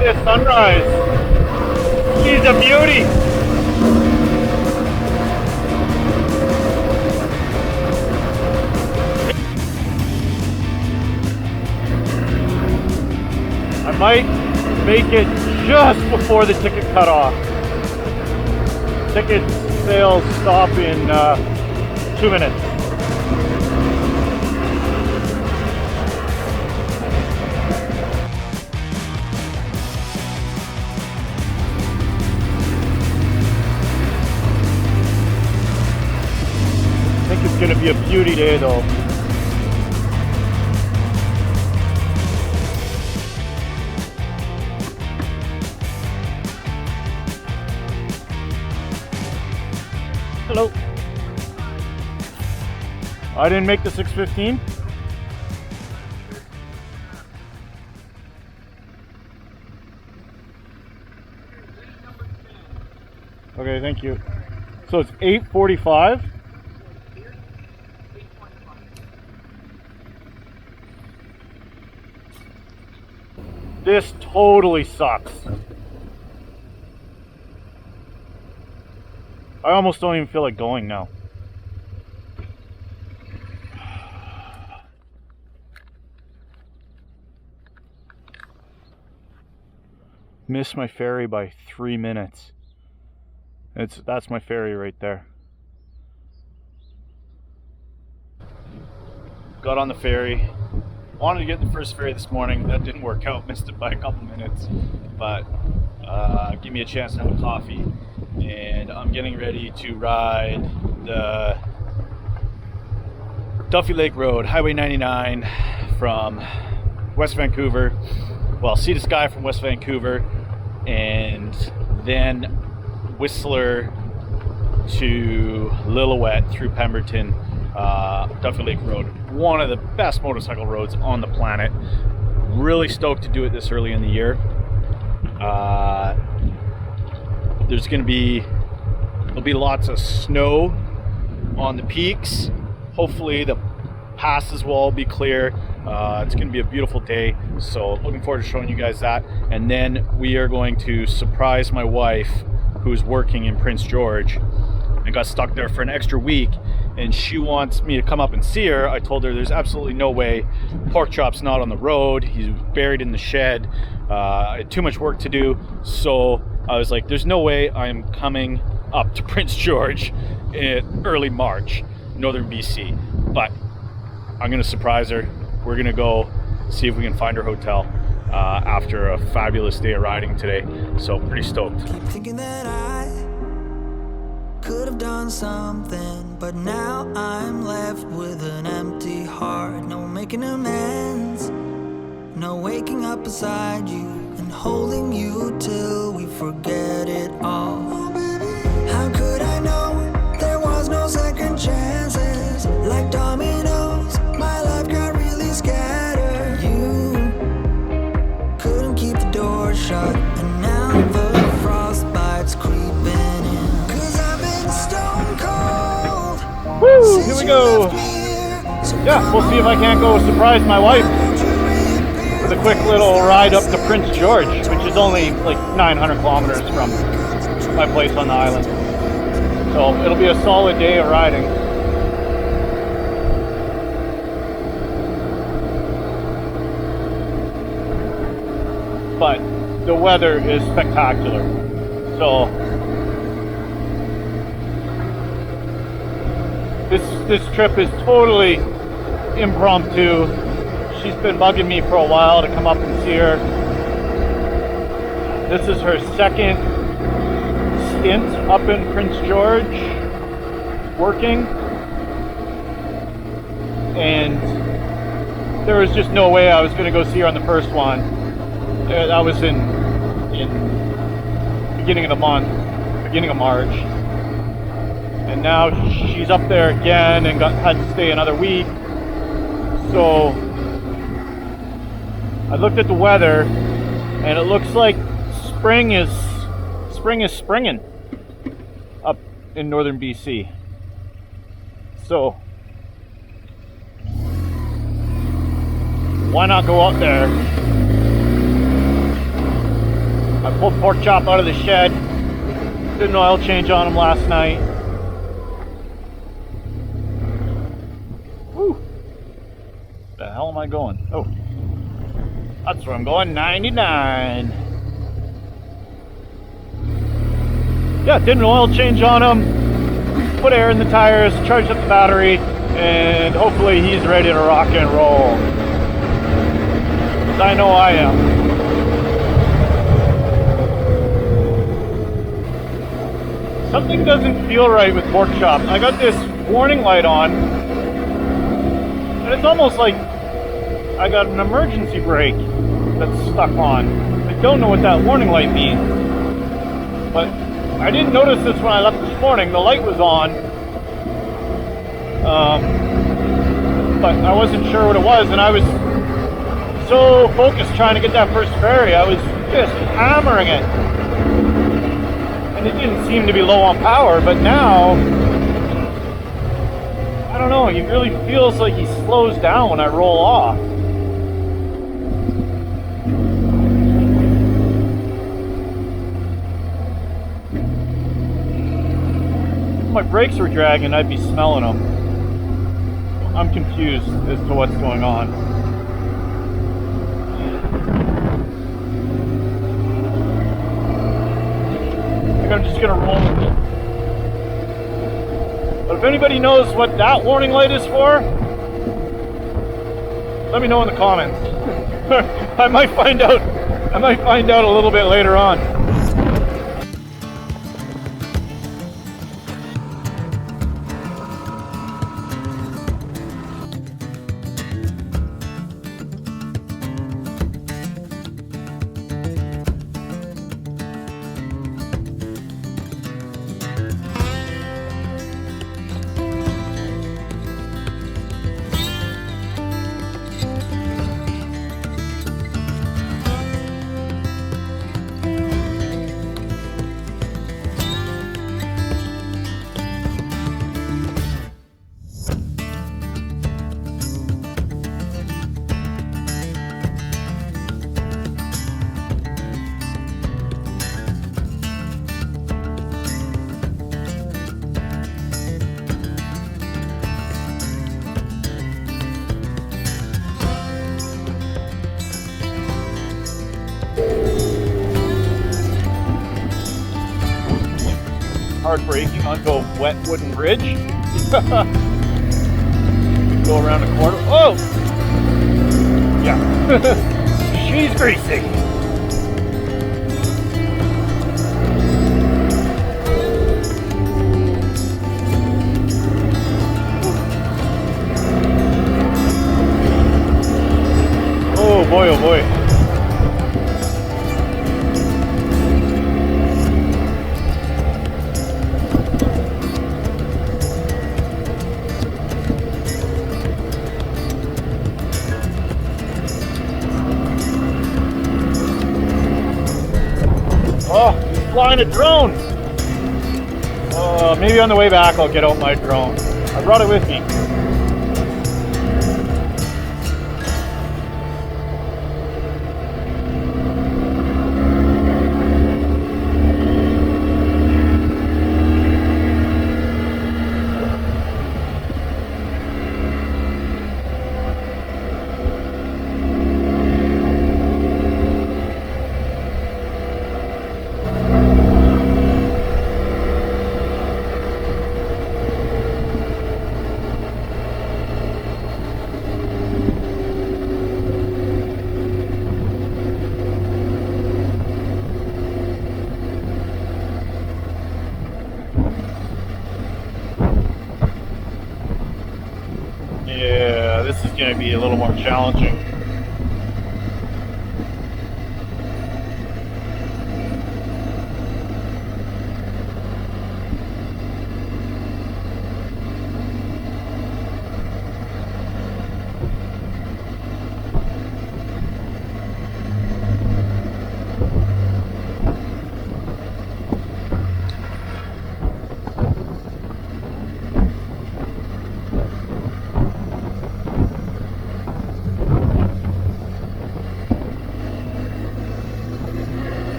at this sunrise. She's a beauty. I might make it just before the ticket cutoff. Ticket sales stop in 2 minutes. I think it's going to be a beauty day though. Hello. I didn't make the 6:15. Okay, thank you. So it's 8:45. This totally sucks. I almost don't even feel like going now. Missed my ferry by 3 minutes. That's my ferry right there. Got on the ferry. Wanted to get the first ferry this morning. That didn't work out. Missed it by a couple minutes. But give me a chance to have a coffee. And I'm getting ready to ride the Duffy Lake Road, Highway 99 from West Vancouver. Well, Sea to Sky from West Vancouver, and then Whistler to Lillooet through Pemberton, Duffy Lake Road. One of the best motorcycle roads on the planet. Really stoked to do it this early in the year. There'll be lots of snow on the peaks. Hopefully the passes will all be clear. It's going to be a beautiful day, so looking forward to showing you guys that. And then we are going to surprise my wife, who's working in Prince George and got stuck there for an extra week, and she wants me to come up and see her. I told her there's absolutely no way. Porkchop's not on the road. He's buried in the shed. I had too much work to do, so I was like, there's no way I'm coming up to Prince George in early March, northern BC. But I'm gonna surprise her. We're gonna go see if we can find her hotel after a fabulous day of riding today. So pretty stoked. Keep thinking that I could have done something, but now I'm left with an empty heart. No making amends, no waking up beside you and holding you till we forget it all. How could I know there was no second chances? Like dominoes, my life got really scattered. You couldn't keep the door shut, and now the frostbite's creeping in. 'Cause I've been stone cold. Woo! Here we go. Yeah, we'll see if I can't go surprise my wife with a quick little ride up to Prince George, which is only like 900 kilometers from my place on the island. So it'll be a solid day of riding. But the weather is spectacular. So this trip is totally impromptu. She's been bugging me for a while to come up and see her. This is her second stint up in Prince George working, and there was just no way I was going to go see her on the first one. That was in beginning of the month, beginning of March, and now she's up there again and had to stay another week. So I looked at the weather, and it looks like spring is springing up in northern BC. So why not go out there I pulled Porkchop out of the shed. Did an oil change on him last night. Whew. The hell am I going? Oh, that's where I'm going. 99. Yeah, did an oil change on him. Put air in the tires, charged up the battery, and hopefully he's ready to rock and roll. 'Cause I know I am. Something doesn't feel right with Porkchop. I got this warning light on, and it's almost like I got an emergency brake that's stuck on. I don't know what that warning light means, but I didn't notice this when I left this morning. The light was on, but I wasn't sure what it was, and I was so focused trying to get that first ferry, I was just hammering it. And it didn't seem to be low on power, but now, I don't know, it really feels like he slows down when I roll off. If my brakes were dragging, I'd be smelling them. I'm confused as to what's going on. I'm just gonna roll with it. But if anybody knows what that warning light is for, let me know in the comments. I might find out a little bit later on. Hard braking onto a wet wooden bridge. Go around a corner. Oh! Yeah. She's greasy. Oh boy, oh boy. Oh, he's flying a drone. Maybe on the way back I'll get out my drone. I brought it with me. Yeah, this is going to be a little more challenging.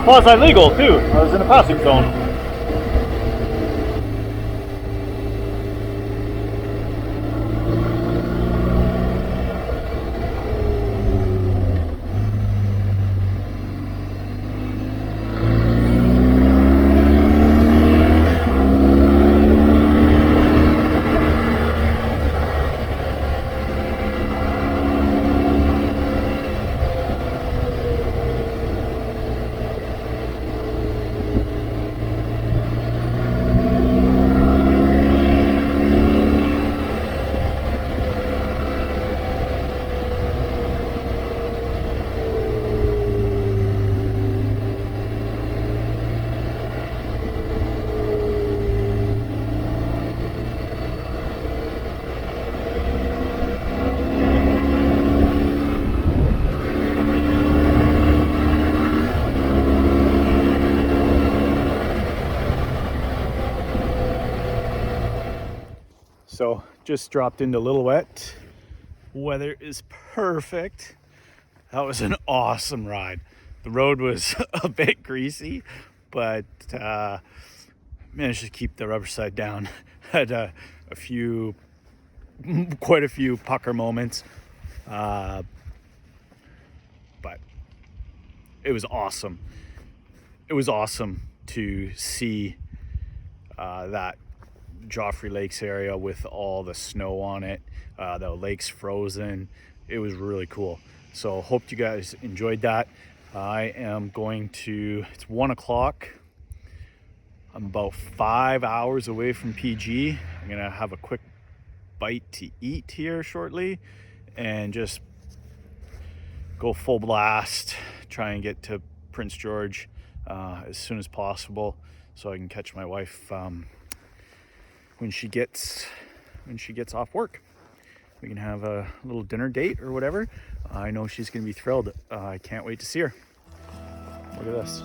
quasi-legal too. I was in a passing zone. So just dropped into Lillooet. Weather is perfect. That was an awesome ride. The road was a bit greasy, but managed to keep the rubber side down. Had quite a few pucker moments, but it was awesome. It was awesome to see that Joffrey Lakes area with all the snow on it, the lake's frozen. It was really cool. So hope you guys enjoyed that. I am going to, it's 1 o'clock. I'm about 5 hours away from PG. I'm gonna have a quick bite to eat here shortly and just go full blast, try and get to Prince George as soon as possible so I can catch my wife when she gets off work. We can have a little dinner date or whatever. I know she's gonna be thrilled. I can't wait to see her. Look at this.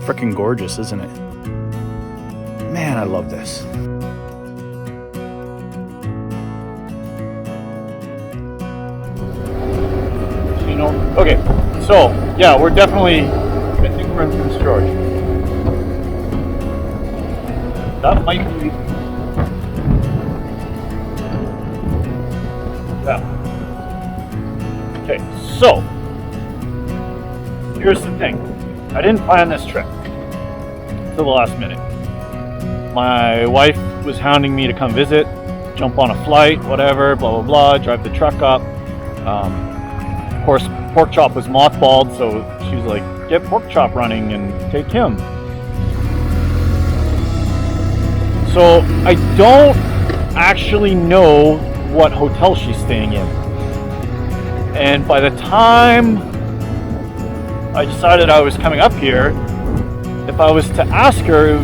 Freaking gorgeous, isn't it? Man, I love this. You know, okay, so yeah, we're definitely, I think we're in Prince George. That might be, yeah. Okay, so here's the thing. I didn't plan this trip till the last minute. My wife was hounding me to come visit, jump on a flight, whatever, blah, blah, blah, drive the truck up. Of course, Porkchop was mothballed, so she was like, get Porkchop running and take him. So I don't actually know what hotel she's staying in. And by the time I decided I was coming up here, if I was to ask her,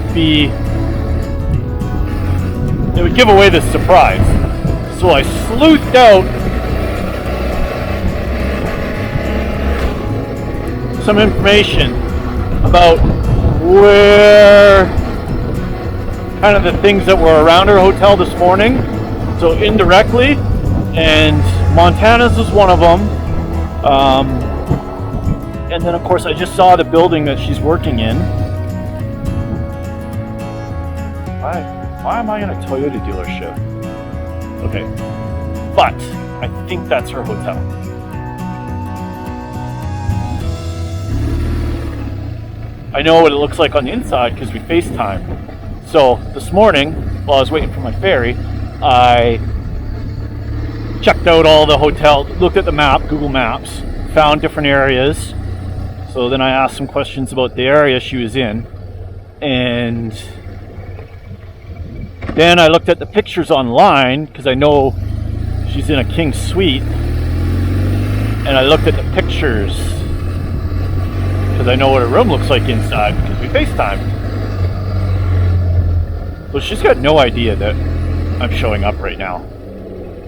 it would give away the surprise. So I sleuthed out some information about where kind of the things that were around her hotel this morning. So indirectly, and Montana's is one of them. And then of course I just saw the building that she's working in. Why am I in a Toyota dealership? Okay, but I think that's her hotel. I know what it looks like on the inside because we FaceTime. So this morning, while I was waiting for my ferry, I checked out all the hotel, looked at the map, Google Maps, found different areas. So then I asked some questions about the area she was in, and then I looked at the pictures online because I know she's in a king suite, and I looked at the pictures because I know what her room looks like inside because we FaceTimed. So she's got no idea that I'm showing up right now,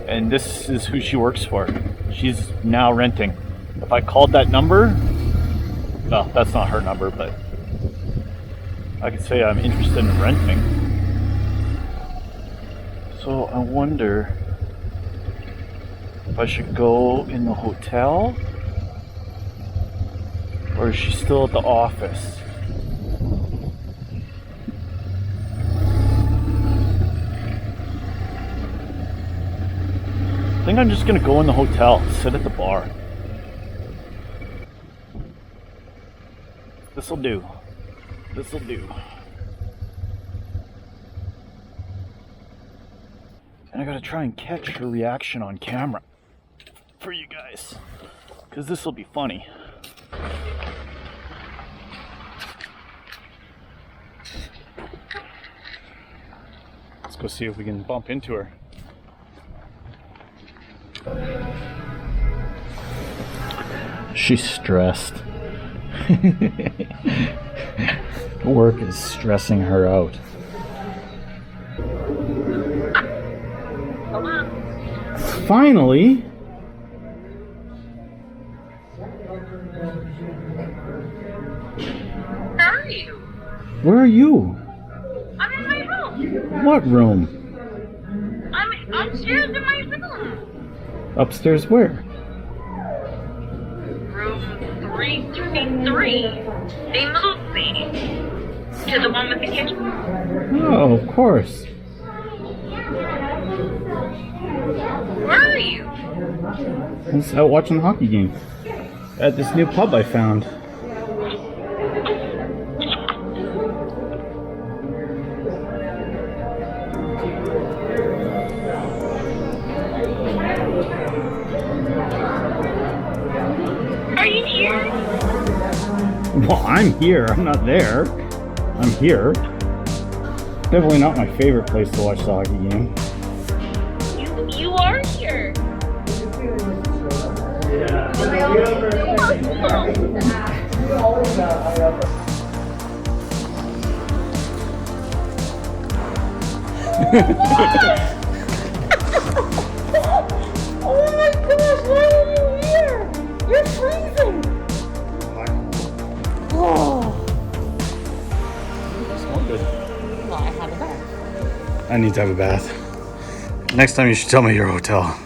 and this is who she works for. She's now renting. If I called that number, well, that's not her number, but I could say I'm interested in renting. So I wonder if if I should go in the hotel or is she still at the office? I think I'm just gonna go in the hotel, sit at the bar. This'll do. This'll do. And I gotta try and catch her reaction on camera for you guys, because this will be funny. Let's go see if we can bump into her. She's stressed. Work is stressing her out. Finally! Where are you? Where are you? I'm in my room. What room? I'm upstairs in my room. Upstairs where? Room 333. They moved me to the one with the kitchen. Oh, of course. Where are you? I was out watching the hockey game at this new pub I found. Are you here? Well, I'm here. I'm not there. I'm here. Definitely not my favorite place to watch the hockey game. You are here. Oh my gosh, why are you here? You're freezing. Oh. Smell good. Well, I have a bath. I need to have a bath. Next time you should tell me your hotel.